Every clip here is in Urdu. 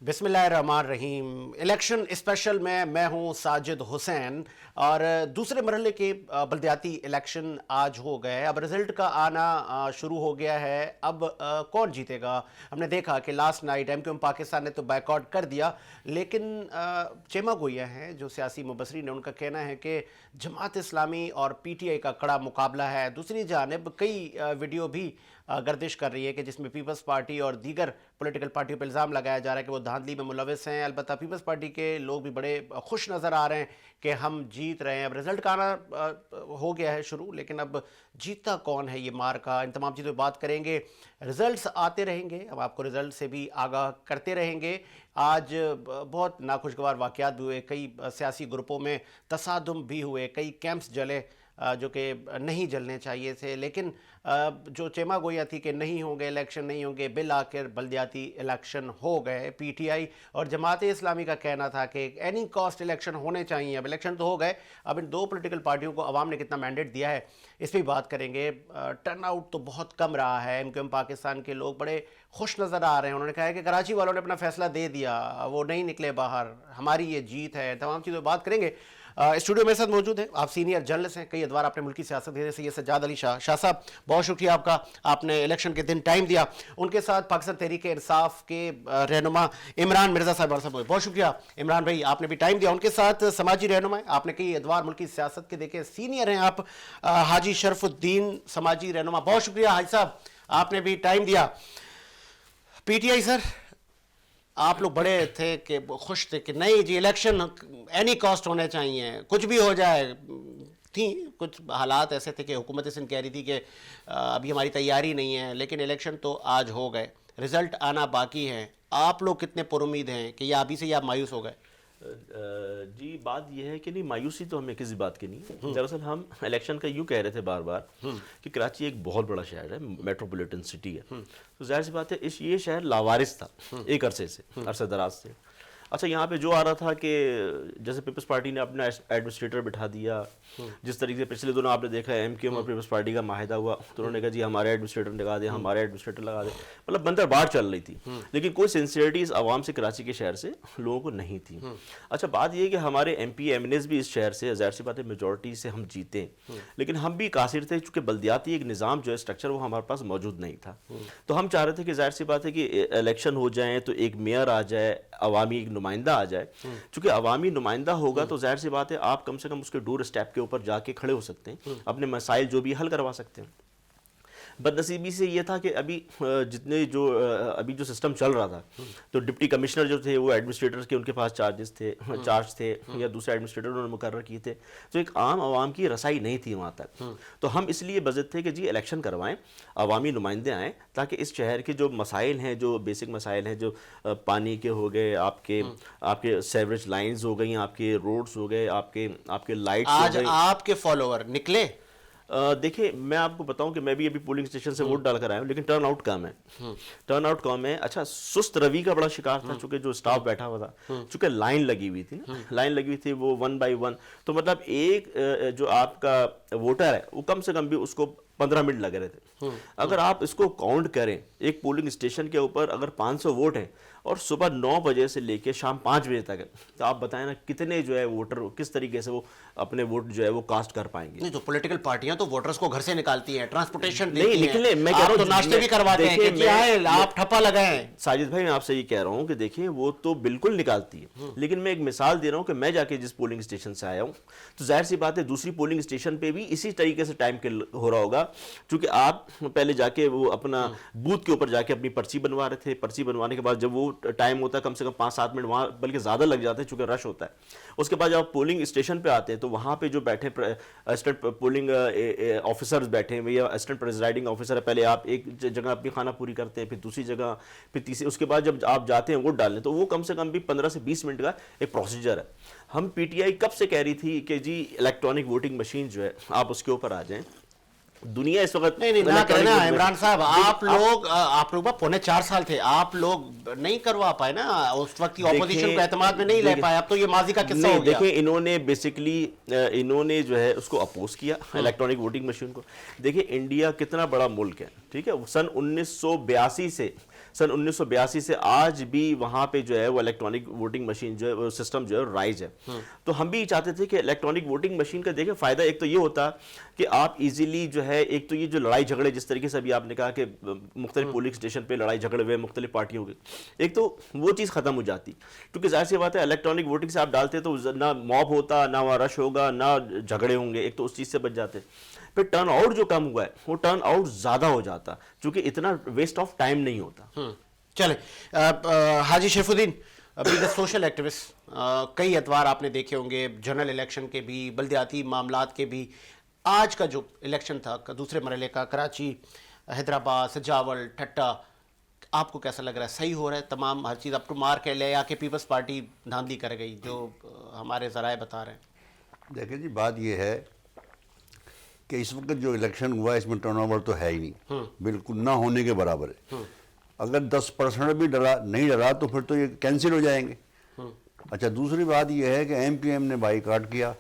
بسم اللہ الرحمن الرحیم۔ الیکشن اسپیشل میں ہوں ساجد حسین، اور دوسرے مرحلے کے بلدیاتی الیکشن آج ہو گئے۔ اب رزلٹ کا آنا شروع ہو گیا ہے۔ اب کون جیتے گا؟ ہم نے دیکھا کہ last night M Q M Pakistan نے تو بائیک آؤٹ کر دیا، لیکن چیمہ گویا ہیں جو سیاسی مبصرین ہیں، ان کا کہنا ہے کہ جماعت اسلامی اور پی ٹی آئی کا کڑا مقابلہ ہے۔ دوسری جانب کئی ویڈیو بھی گردش کر رہی ہے کہ جس میں پیپلز پارٹی اور دیگر پولیٹیکل پارٹیوں پر الزام لگایا جا رہا ہے کہ وہ دھاندلی میں ملوث ہیں۔ البتہ پیپلز پارٹی کے لوگ بھی بڑے خوش نظر آ رہے ہیں کہ ہم جیت رہے ہیں۔ اب رزلٹ کا آنا ہو گیا ہے شروع، لیکن اب جیتا کون ہے یہ مار کا، ان تمام چیزوں پہ بات کریں گے۔ رزلٹس آتے رہیں گے، ہم آپ کو رزلٹ سے بھی آگاہ کرتے رہیں گے۔ آج بہت ناخوشگوار واقعات بھی ہوئے، کئی سیاسی گروپوں میں تصادم بھی ہوئے، کئی کیمپس جلے جو کہ نہیں جلنے چاہیے تھے، لیکن جو چیمہ گویا تھی کہ نہیں ہوں گے الیکشن، نہیں ہوں گے، بالآخر بلدیاتی الیکشن ہو گئے۔ پی ٹی آئی اور جماعت اسلامی کا کہنا تھا کہ اینی کاسٹ الیکشن ہونے چاہیے۔ اب الیکشن تو ہو گئے، اب ان دو پولیٹیکل پارٹیوں کو عوام نے کتنا مینڈیٹ دیا ہے اس پہ بات کریں گے۔ ٹرن آؤٹ تو بہت کم رہا ہے، ایم کیو ایم پاکستان کے لوگ بڑے خوش نظر آ رہے ہیں۔ انہوں نے کہا ہے کہ کراچی والوں نے اپنا فیصلہ دے دیا، وہ نہیں نکلے باہر، ہماری یہ جیت ہے۔ تمام چیزوں پہ بات کریں گے۔ اسٹوڈیو میرے ساتھ موجود ہیں، آپ سینئر جرنلسٹ ہیں، کئی ادوار آپ نے ملکی سیاست دیے، سید سجاد علی شاہ صاحب بہت شکریہ آپ کا، آپ نے الیکشن کے دن ٹائم دیا۔ ان کے ساتھ پاکستان تحریک انصاف کے رہنما عمران مرزا صاحب بہت شکریہ عمران بھائی، آپ نے بھی ٹائم دیا۔ ان کے ساتھ سماجی رہنما ہیں، آپ نے کئی ادوار ملکی سیاست کے دیکھے، سینئر ہیں آپ، حاجی شرف الدین سماجی رہنما، بہت شکریہ حاجی صاحب، آپ نے بھی ٹائم دیا۔ پی ٹی آئی سر، آپ لوگ بڑے تھے کہ خوش تھے کہ نہیں جی الیکشن اینی کاسٹ ہونے چاہیے، کچھ بھی ہو جائے۔ تھیں کچھ حالات ایسے تھے کہ حکومت سندھ کہہ رہی تھی کہ ابھی ہماری تیاری نہیں ہے، لیکن الیکشن تو آج ہو گئے، رزلٹ آنا باقی ہے۔ آپ لوگ کتنے پر امید ہیں کہ یا ابھی سے یا آپ مایوس ہو گئے؟ جی بات یہ ہے کہ نہیں، مایوسی تو ہمیں کسی بات کی نہیں۔ دراصل ہم الیکشن کا یوں کہہ رہے تھے بار بار کہ کراچی ایک بہت بڑا شہر ہے، میٹروپولیٹن سٹی ہے، تو ظاہر سی بات ہے یہ شہر لاوارث تھا ایک عرصے دراز سے۔ اچھا یہاں پہ جو آ رہا تھا کہ جیسے پیپلز پارٹی نے اپنا ایڈمنسٹریٹر بٹھا دیا، جس طریقے سے پچھلے دنوں آپ نے دیکھا ہے ایم کیو ایم اور پیپلز پارٹی کا معاہدہ ہوا، تو انہوں نے کہا جی ہمارے ایڈمنسٹریٹر لگا دیں، ہمارے ایڈمنسٹریٹر لگا دیں، مطلب بندر باڑ چل رہی تھی، لیکن کوئی سنسیئرٹی اس عوام سے، کراچی کے شہر سے لوگوں کو نہیں تھی۔ اچھا بات یہ ہے کہ ہمارے M P M N As بھی اس شہر سے، ظاہر سی بات ہے میجورٹی سے ہم جیتے، لیکن ہم بھی قاصر تھے چونکہ بلدیاتی ایک نظام جو ہے اسٹرکچر وہ ہمارے پاس موجود نہیں تھا۔ تو ہم چاہ رہے تھے کہ ظاہر سی بات ہے کہ الیکشن ہو جائیں تو ایک میئر آ جائے، عوامی ایک نمائندہ آ جائے، چونکہ عوامی نمائندہ ہوگا تو ظاہر سی بات ہے آپ کم سے کم اس کے ڈور اسٹیپ کے اوپر جا کے کھڑے ہو سکتے ہیں، اپنے مسائل جو بھی حل کروا سکتے ہیں۔ بدنصیبی سے یہ تھا کہ ابھی جو سسٹم چل رہا تھا تو ڈپٹی کمشنر جو تھے وہ ایڈمنسٹریٹر کے ان کے پاس چارج تھے یا دوسرے ایڈمنسٹریٹر انہوں نے مقرر کیے تھے، تو ایک عام عوام کی رسائی نہیں تھی وہاں تک۔ تو ہم اس لیے بضد تھے کہ جی الیکشن کروائیں، عوامی نمائندے آئیں، تاکہ اس شہر کے جو مسائل ہیں، جو بیسک مسائل ہیں، جو پانی کے ہو گئے، آپ کے سیوریج لائنز ہو گئی، آپ کے روڈز ہو گئے، آپ کے لائٹس ہو گئی۔ آج آپ کے فالوور نکلے؟ دیکھیں میں آپ کو بتاؤں کہ میں بھی ابھی پولنگ اسٹیشن سے ووٹ ڈال کر آیا ہوں، لیکن ٹرن آؤٹ کم ہے۔ اچھا سست روی کا بڑا شکار تھا، چونکہ جو اسٹاف بیٹھا ہوا تھا، چونکہ لائن لگی ہوئی تھی وہ 1 by 1، تو مطلب ایک جو آپ کا ووٹر ہے وہ کم سے کم بھی اس کو 15 منٹ لگ رہے تھے۔ اگر آپ اس کو کاؤنٹ کریں ایک پولنگ اسٹیشن کے اوپر اگر 500 ووٹ ہیں اور صبح 9 بجے سے لے کے شام 5 بجے تک ہے، تو آپ بتائیں نا کتنے جو ہے ووٹر کس طریقے سے وہ اپنے ووٹ جو ہے وہ کاسٹ کر پائیں گے۔ نہیں تو پولیٹیکل پارٹیاں تو ووٹرز کو گھر سے نکالتی ہیں، ٹرانسپورٹیشن نہیں نکلے، میں کہہ رہا ہوں تو ناشتے بھی کرواتے ہیں کہ آپ ٹھپا لگائیں۔ ساجد بھائی میں آپ سے یہ کہہ رہا ہوں کہ دیکھیں وہ تو بالکل نکالتی ہے، لیکن میں ایک مثال دے رہا ہوں کہ میں جا کے جس پولنگ اسٹیشن سے آیا ہوں تو ظاہر سی بات ہے دوسری پولنگ اسٹیشن پہ بھی اسی طریقے سے ٹائم ہو رہا ہوگا، چونکہ آپ پہلے جا کے وہ اپنا بوتھ کے اوپر جا کے اپنی پرچی بنوا رہے تھے، پرچی بنوانے کے بعد جب وہ ٹائم ہوتا ہے کم سے کم 5-7 منٹ وہاں بلکہ زیادہ لگ جاتے ہیں چونکہ رش ہوتا ہے۔ اس کے بعد جب آپ پولنگ اسٹیشن پہ آتے ہیں تو وہاں پہ جو بیٹھے اسسٹنٹ پولنگ آفیسرز بیٹھے ہیں یا اسسٹنٹ پریزائڈنگ آفیسر ہے، پہلے آپ ایک جگہ اپنی خانہ پوری کرتے ہیں، پھر دوسری جگہ، پھر تیسری، اس کے بعد جب آپ جاتے ہیں ووٹ ڈالنے تو وہ کم سے کم بھی 15 سے 20 منٹ کا ایک پروسیجر ہے۔ ہم پی ٹی آئی کب سے کہہ رہی تھی کہ جی الیکٹرانک ووٹنگ مشین جو ہے آپ اس کے اوپر آ جائیں۔ دنیا اس وقت نہیں نہ کہنا عمران صاحب، آپ لوگ 4.25 سال تھے، آپ لوگ نہیں کروا پائے نا، اس وقت کی اپوزیشن کو اعتماد میں نہیں لے پائے، اب تو یہ ماضی کا قصہ ہو گیا۔ دیکھیں انہوں نے بیسیکلی انہوں نے جو ہے اس کو اپوز کیا الیکٹرانک ووٹنگ مشین کو۔ دیکھیں انڈیا کتنا بڑا ملک ہے، ٹھیک ہے. سن 1982 سے آج بھی وہاں پہ جو ہے وہ الیکٹرانک ووٹنگ مشین جو ہے وہ سسٹم جو ہے رائج ہے. تو ہم بھی چاہتے تھے کہ الیکٹرانک ووٹنگ مشین کا دیکھیں فائدہ ایک تو یہ ہوتا کہ آپ ایزیلی جو ہے, ایک تو یہ جو لڑائی جھگڑے جس طریقے سے ابھی آپ نے کہا کہ مختلف پولنگ اسٹیشن پہ لڑائی جھگڑے ہوئے مختلف پارٹیوں کے, ایک تو وہ چیز ختم ہو جاتی, کیونکہ ظاہر سی بات ہے الیکٹرانک ووٹنگ سے آپ ڈالتے تو نہ موب ہوتا, نہ وہاں رش ہوگا, نہ جھگڑے ہوں گے, ایک تو اس چیز سے بچ جاتے. پھر ٹرن آؤٹ جو کم ہوا ہے وہ ٹرن آؤٹ زیادہ ہو جاتا چونکہ اتنا ویسٹ آف ٹائم نہیں ہوتا. چلیں حاجی شریف الدین, سوشل ایکٹیوسٹ, کئی اتوار آپ نے دیکھے ہوں گے, جنرل الیکشن کے بھی, بلدیاتی معاملات کے بھی. آج کا جو الیکشن تھا دوسرے مرحلے کا, کراچی, حیدرآباد, سجاول, ٹھٹا, آپ کو کیسا لگ رہا ہے؟ صحیح ہو رہا ہے تمام ہر چیز اپ ٹو مارک ہے, لے یا کہ پیپلز پارٹی دھاندلی کر گئی جو ہمارے ذرائع بتا رہے ہیں؟ دیکھیں جی, بات یہ ہے کہ اس وقت جو الیکشن ہوا ہے اس میں ٹرن اوور تو ہے ہی نہیں, بالکل نہ ہونے کے برابر ہے. اگر 10% بھی نہیں ڈلا تو پھر تو یہ کینسل ہو جائیں گے. اچھا, دوسری بات یہ ہے کہ ایم کیو ایم نے بائیکاٹ کیا.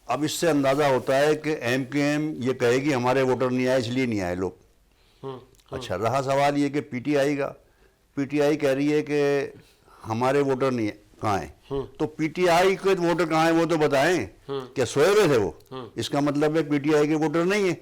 اب اس سے اندازہ ہوتا ہے کہ ایم کیو ایم یہ کہے گی ہمارے ووٹر نہیں آئے اس لیے نہیں آئے لوگ. اچھا, رہا سوال یہ کہ پی ٹی آئی کا, پی ٹی آئی کہہ رہی ہے کہ ہمارے ووٹر نہیں کہاں ہیں, تو پی ٹی آئی کے ووٹر کہاں ہیں وہ تو بتائیں, کیا سوئے ہوئے تھے وہ؟ اس کا مطلب ہے پی ٹی آئی کے ووٹر نہیں ہیں.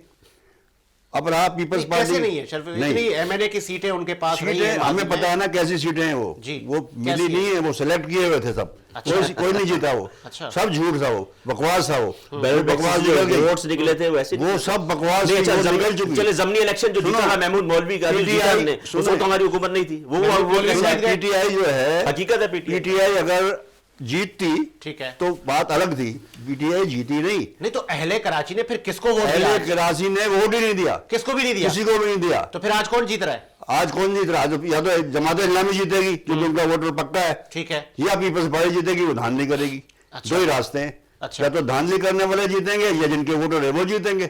اب رہا پیپلز پارٹی, کیسے نہیں ہے شرف, اتنی ایم این اے کی سیٹیں ان کے پاس نہیں ہیں, ہمیں پتا ہے نا کیسی سیٹیں ہیں وہ ملی نہیں ہے, وہ سلیکٹ کیے ہوئے تھے سب, کوئی نہیں جیتا, وہ سب جھوٹ تھا, وہ بکواس تھا, وہ بکواس ووٹس نکلے تھے ویسے, وہ سب بکواس نکل چکی. چلے ضمنی الیکشن جو جیتا تھا محمود مولوی کا, وہ تو ہماری حکومت نہیں تھی, وہ پی ٹی آئی جو ہے حقیقت ہے. پی ٹی آئی اگر جیتتی ٹھیک ہے تو بات الگ تھی, پی ٹی آئی جیتی نہیں. تو اہل کراچی نے پھر کس کو ووٹ دیا؟ اہل کراچی نے ووٹ ہی نہیں دیا, کس کو بھی نہیں دیا, کسی کو بھی نہیں دیا. تو پھر آج کون جیت رہا ہے؟ آج کون جیت رہا ہے؟ یا تو جماعت اسلامی جیتے گی کیونکہ ان کا ووٹر پکا ہے, ٹھیک ہے, یا پیپلز پارٹی جیتے گی, وہ دھاندلی کرے گی. دو ہی راستے ہیں, یا تو دھاندلی کرنے والے جیتیں گے یا جن کے ووٹر ہے وہ جیتیں گے.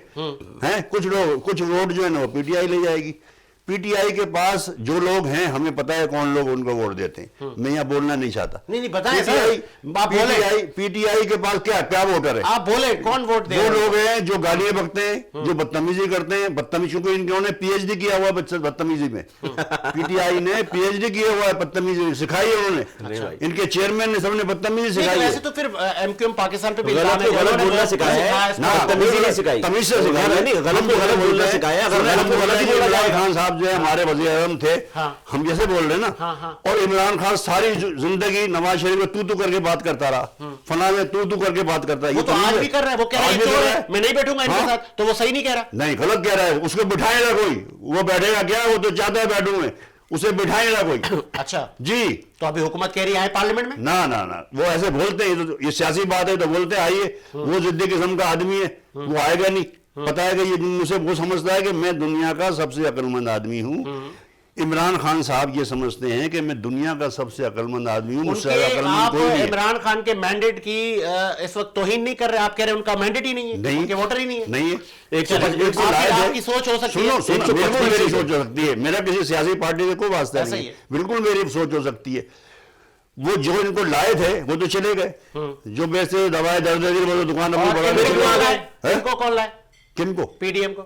ہیں کچھ ووٹ جو ہے نا وہ پی ٹی آئی لے جائے گی. پی ٹی آئی کے پاس جو لوگ ہیں ہمیں پتا ہے کون لوگ ان کو ووٹ دیتے ہیں, میں یہاں بولنا نہیں چاہتا. نہیں بتائیں سر, پی ٹی آئی کے پاس کیا ووٹر ہے, آپ بولیں کون ووٹ دے؟ وہ لوگ ہیں جو گالیاں بکتے ہیں, جو بدتمیزی کرتے ہیں, چونکہ انہوں نے پی ایچ ڈی کیا ہوا ہے بدتمیزی میں. پی ٹی آئی نے پی ایچ ڈی کیا ہوا ہے بدتمیزی سکھائی ہے انہوں نے, ان کے چیئرمین نے سب نے بدتمیزی سکھائی ہے. ویسے تو پھر ایم کیو ایم پاکستان پہ بھی غلط بولنا سکھایا ہے, تمیزی نہیں سکھائی, تمیز سے سکھایا, غلط بولنا سکھایا. عمران خان صاحب جو ہے ہمارے وزیر اعظم تھے, ہم جیسے بول رہے ہیں نا, اور عمران خان ساری زندگی نواز شریف میں تو کر کے بات کرتا رہا, فلاں میں تو کر کے بات کرتا ہے. وہ تو آج بھی کر رہا ہے, وہ کہہ رہا ہے میں نہیں بیٹھوں گا ان کے ساتھ, تو وہ صحیح نہیں کہہ رہا. نہیں, غلط کہہ رہا ہے. اس کو بٹھائے گا کوئی, وہ بیٹھے گا کیا, وہ تو چاہتا ہے بیٹھوں میں, اسے بٹھائے گا کوئی. اچھا جی, تو ابھی حکومت کہہ رہی ہے پارلیمنٹ میں, نہ وہ ایسے بولتے ہیں, یہ سیاسی بات ہے تو بولتے آئیے. وہ ضدی قسم کا آدمی ہے, وہ آئے گا نہیں. پتا ہے کہ یہ مجھے وہ سمجھتا ہے کہ میں دنیا کا سب سے عقل مند آدمی ہوں. عمران خان صاحب یہ سمجھتے ہیں کہ میں دنیا کا سب سے عقل مند آدمی ہوں, مجھ سے عقل مند کوئی نہیں ہے. عمران خان کے مینڈیٹ کی اس وقت توہین نہیں کر رہے, آپ کہہ رہے ہیں ان کا مینڈیٹ ہی نہیں ہے, ان کے ووٹر ہی نہیں ہے. آپ کی سوچ ہو سکتی ہے, بالکل میری سوچ ہو سکتی ہے, میرا کسی سیاسی پارٹی سے کوئی واسطہ نہیں ہے, بالکل میری سوچ ہو سکتی ہے. وہ جو ان کو لائے تھے وہ تو چلے گئے, جو بیچتے دوائیں درد وہ دکان ان کو کون لائے؟ کن کو؟ پی ڈی ایم کو.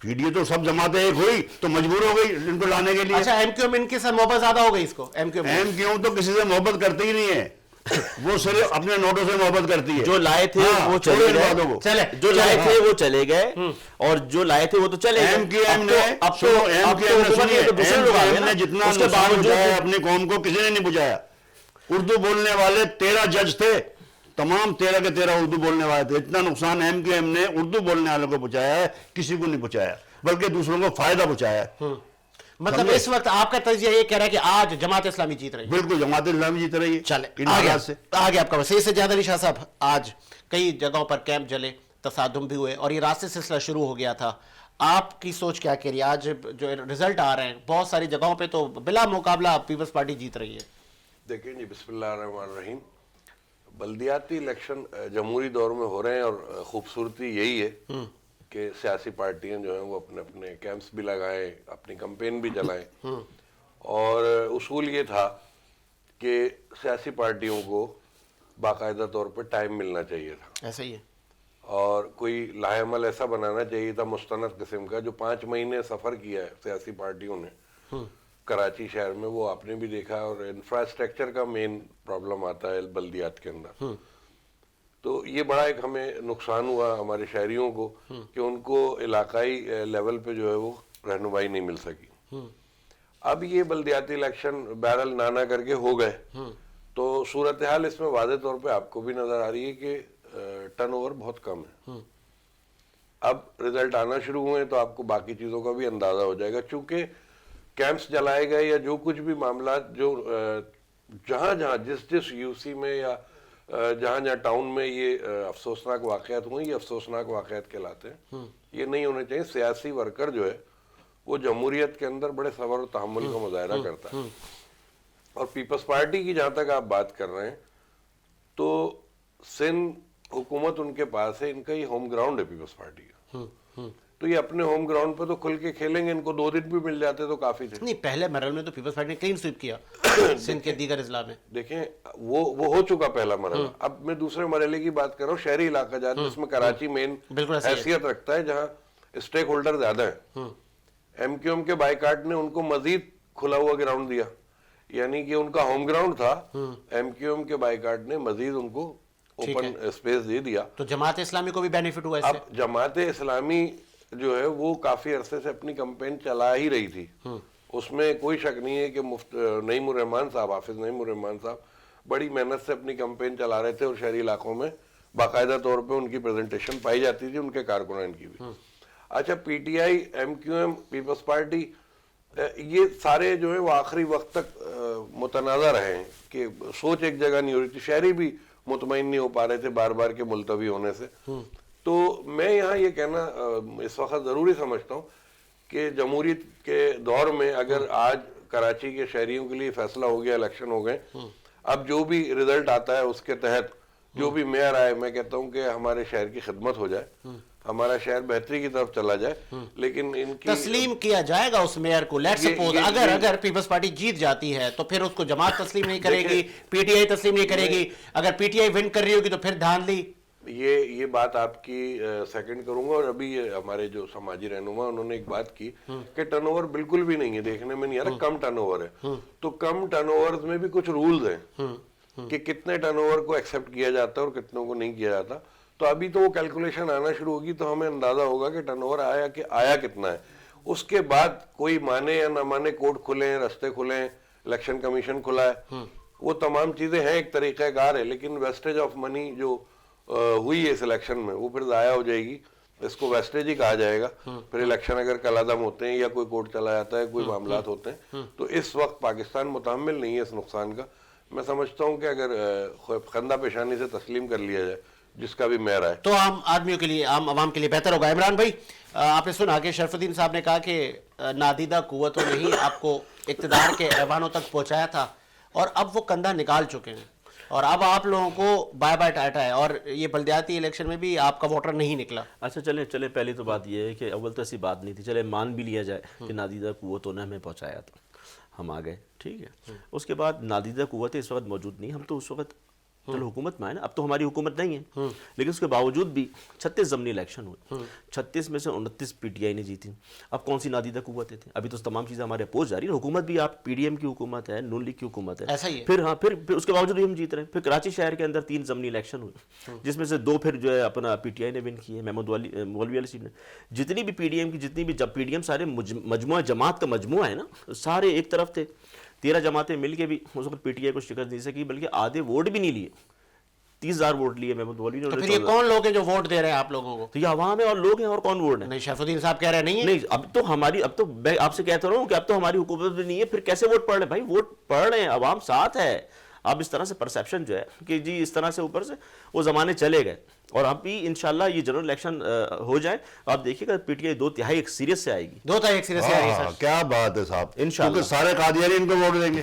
پی ڈی اے تو سب جماعتیں ایک ہوئی تو مجبور ہو گئی ان کو لانے کے لیے. اچھا, ایم کیو ایم ان کے ساتھ محبت زیادہ ہو گئی اس کو. ایم کیو ایم تو کسی سے محبت کرتی ہی نہیں ہے, وہ صرف اپنے نوٹوں سے محبت کرتی ہے. جو لائے تھے وہ چلے گئے, جو لائے تھے وہ چلے گئے, اور جو لائے تھے وہ تو چلے گئے. ایم کیو ایم نے جتنا نقصان پہنچایا اپنی قوم کو کسی نے نہیں پہنچایا. اردو بولنے والے 13 جج تھے, تمام 13 کے 13 اردو بولنے والے تھے. اتنا نقصان ایم کیو ایم نے اردو بولنے والوں کو پہنچایا ہے, کسی کو نہیں پہنچایا, بلکہ دوسروں کو فائدہ پہنچایا ہے. مطلب اس وقت آپ کا تجزیہ یہ کہہ رہا ہے کہ آج جماعت اسلامی جیت رہی ہے؟ بالکل جماعت اسلامی جیت رہی ہے. چلے آگے آپ کا وسیع سے زیادہ علی شاہ صاحب, آج کئی جگہوں پر کیمپ جلے, تصادم بھی ہوئے, اور یہ راستے سلسلہ شروع ہو گیا تھا. آپ کی سوچ کیا کہہ رہی ہے؟ آج جو رزلٹ آ رہے ہیں بہت ساری جگہوں پہ تو بلا مقابلہ پیپلز پارٹی جیت رہی ہے. دیکھیں جی, بسم اللہ الرحمن الرحیم. بلدیاتی الیکشن جمہوری دور میں ہو رہے ہیں, اور خوبصورتی یہی ہے کہ سیاسی پارٹیاں جو ہیں وہ اپنے اپنے کیمپس بھی لگائیں, اپنی کمپین بھی چلائیں. اور اصول یہ تھا کہ سیاسی پارٹیوں کو باقاعدہ طور پر ٹائم ملنا چاہیے تھا. ایسا ہی ہے. اور کوئی لاہعمل ایسا بنانا چاہیے تھا مستند قسم کا. جو 5 مہینے سفر کیا ہے سیاسی پارٹیوں نے کراچی شہر میں, وہ آپ نے بھی دیکھا, اور انفراسٹرکچر کا مین پرابلم آتا ہے بلدیات کے اندر. تو یہ بڑا ایک ہمیں نقصان ہوا ہمارے شہریوں کو کہ ان کو علاقائی لیول پہ جو ہے وہ رہنمائی نہیں مل سکی. اب یہ بلدیاتی الیکشن بہرحال نانا کر کے ہو گئے, تو صورتحال اس میں واضح طور پہ آپ کو بھی نظر آ رہی ہے کہ ٹرن اوور بہت کم ہے. اب رزلٹ آنا شروع ہوئے تو آپ کو باقی چیزوں کا بھی اندازہ ہو جائے گا, چونکہ کیمپس جلائے گئے یا جو کچھ بھی معاملات جو جہاں جہاں جس یو سی میں یا جہاں جہاں ٹاؤن میں یہ افسوسناک واقعات ہوئے, یہ افسوسناک واقعات کہلاتے ہیں. یہ نہیں ہونے چاہیے. سیاسی ورکر جو ہے وہ جمہوریت کے اندر بڑے صبر و تحمل کا مظاہرہ کرتا ہے. اور پیپلز پارٹی کی جہاں تک آپ بات کر رہے ہیں تو سندھ حکومت ان کے پاس ہے, ان کا یہ ہوم گراؤنڈ ہے پیپلز پارٹی کا, تو یہ اپنے ہوم گراؤنڈ پہ تو کھل کے کھیلیں گے. ان کو 2 دن بھی مل جاتے تو کافی تھے. نہیں, پہلے مرحلے میں تو پیپلز پارٹی نے کلین سویپ کیا سندھ کے دیگر اضلاع میں. دیکھیں وہ ہو چکا پہلا مرحلہ. اب میں دوسرے مرحلے کی بات کر رہا ہوں, شہری علاقہ جات جس میں کراچی مین حیثیت رکھتا ہے, جہاں اسٹیک ہولڈر زیادہ ہیں. ایم کیو ایم کے بائیکاٹ نے ان کو مزید کھلا ہوا گراؤنڈ دیا, یعنی کہ ان کا ہوم گراؤنڈ تھا, ایم کیو ایم کے بائیکاٹ نے مزید ان کو اوپن اسپیس دے دیا. تو جماعت اسلامی کو بھی بینیفٹ ہوا اس سے. اب جماعت اسلامی جو ہے وہ کافی عرصے سے اپنی کمپین چلا ہی رہی تھی, اس میں کوئی شک نہیں ہے کہ نعیم الرحمان صاحب, حافظ نعیم الرحمان صاحب بڑی محنت سے اپنی کمپین چلا رہے تھے, اور شہری علاقوں میں باقاعدہ طور پہ ان کی پریزنٹیشن پائی جاتی تھی, ان کے کارکنان کی بھی. اچھا, P T I, M Q M, Peoples Party, یہ سارے جو ہیں وہ آخری وقت تک متنازع رہے ہیں کہ سوچ ایک جگہ نہیں ہو رہی تھی. شہری بھی مطمئن نہیں ہو پا رہے تھے بار بار کے ملتوی ہونے سے. تو میں یہاں یہ کہنا اس وقت ضروری سمجھتا ہوں کہ جمہوریت کے دور میں اگر آج کراچی کے شہریوں کے لیے فیصلہ ہو گیا, الیکشن ہو گئے, اب جو بھی رزلٹ آتا ہے اس کے تحت جو بھی میئر آئے, میں کہتا ہوں کہ ہمارے شہر کی خدمت ہو جائے, ہمارا شہر بہتری کی طرف چلا جائے. لیکن ان کی تسلیم کیا جائے گا اس میئر کو. لیٹ سپوز اگر پیپلز پارٹی جیت جاتی ہے تو پھر اس کو جماعت تسلیم نہیں کرے گی, پی ٹی آئی تسلیم نہیں کرے گی. اگر پی ٹی آئی ون کر رہی ہوگی تو پھر دھاندلی. یہ بات آپ کی سیکنڈ کروں گا. اور ابھی ہمارے جو سماجی رہنما انہوں نے ایک بات کی کہ ٹرن اوور بالکل بھی نہیں ہے, دیکھنے میں نہیں آ رہا, کم ٹرن اوور ہے. تو کم ٹرن اوور میں بھی کچھ رولز ہیں کہ کتنے ٹرن اوور کو ایکسیپٹ کیا جاتا ہے اور کتنوں کو نہیں کیا جاتا. تو ابھی تو وہ کیلکولیشن آنا شروع ہوگی تو ہمیں اندازہ ہوگا کہ ٹرن اوور آیا کتنا ہے. اس کے بعد کوئی مانے یا نہ مانے کورٹ کھلیں, رستے کھلیں, الیکشن کمیشن کھلا ہے, وہ تمام چیزیں ہیں, ایک طریقہ کار ہے. لیکن ویسٹیج آف منی جو ہوئی ہے اس الیکشن میں وہ پھر ضائع ہو جائے گی. اس کو ویسٹیج ہی کہا جائے گا. پھر الیکشن اگر کل عدم ہوتے ہیں یا کوئی کورٹ چلا جاتا ہے, کوئی معاملات ہوتے ہیں, تو اس وقت پاکستان متحمل نہیں ہے اس نقصان کا. میں سمجھتا ہوں کہ اگر خندہ پیشانی سے تسلیم کر لیا جائے جس کا بھی میئر ہے تو عام آدمیوں کے لیے, عام عوام کے لیے بہتر ہوگا. عمران بھائی, آپ نے سنا کہ شرف الدین صاحب نے کہا کہ نادیدہ قوتوں نے ہی آپ کو اقتدار کے ایوانوں تک پہنچایا تھا, اور اب وہ کندھا نکال چکے ہیں, اور اب آپ لوگوں کو بائے بائے ٹاٹا ہے, اور یہ بلدیاتی الیکشن میں بھی آپ کا ووٹر نہیں نکلا. اچھا چلیں پہلی تو بات یہ ہے کہ اول تو ایسی بات نہیں تھی. چلے مان بھی لیا جائے کہ نادیدہ قوتوں نے ہمیں پہنچایا تھا, ہم آ گئے, ٹھیک ہے. اس کے بعد نادیدہ قوتیں اس وقت موجود نہیں, ہم تو اس وقت چلو حکومت میں آئے نا. اب تو ہماری حکومت نہیں ہے, لیکن اس کے باوجود بھی 36 ضمنی الیکشن ہوئے, 36 میں سے 29 پی ٹی آئی نے جیتی. اب کون سی نادیدہ قوتیں تھیں؟ ابھی تو تمام چیزیں ہمارے اپوز جا رہی ہیں. حکومت بھی آپ پی ڈی ایم کی حکومت ہے, نون لیگ کی حکومت ہے, ایسا ہی ہے. پھر اس کے باوجود بھی ہم جیت رہے ہیں. پھر کراچی شہر کے اندر 3 ضمنی الیکشن ہوئے, جس میں سے 2 پھر جو ہے اپنا پی ٹی آئی نے ون کیے, محمود مولوی علی صاحب نے. جتنی بھی پی ڈی ایم کی جتنی بھی پی ڈی ایم سارے مجموعہ جماعت کا مجموعہ ہے نا, سارے ایک طرف تھے. 13 جماعتیں مل کے بھی اس وقت پی ٹی آئی کو شکست نہیں سکی, بلکہ آدھے ووٹ بھی نہیں لیے. 30,000 ووٹ لیے محمود مولوی نے. تو پھر یہ کون لوگ ہیں جو ووٹ دے رہے ہیں آپ لوگوں کو؟ تو یہ عوام ہے اور لوگ ہیں, اور کون ووٹ ہے؟ نہیں, شرف الدین صاحب کہہ رہے نہیں. اب تو میں آپ سے کہتا رہا ہوں کہ اب تو ہماری حکومت بھی نہیں ہے, پھر کیسے ووٹ پڑھ رہے ہیں بھائی؟ ووٹ پڑھ رہے ہیں, عوام ساتھ ہے. اب اس طرح سے پرسیپشن جو ہے کہ جی اس طرح سے اوپر سے وہ زمانے چلے گئے, اور اب بھی انشاءاللہ یہ جنرل الیکشن ہو جائے. آپ دیکھیے گا پی ٹی آئی 2 تہائی ایک سیریس سے آئے گی. 2 تہائی ایک سیریس سے آ رہی ہے سر. کیا بات ہے صاحب, انشاءاللہ سارے قادیانی ان کو ووٹ دیں گے.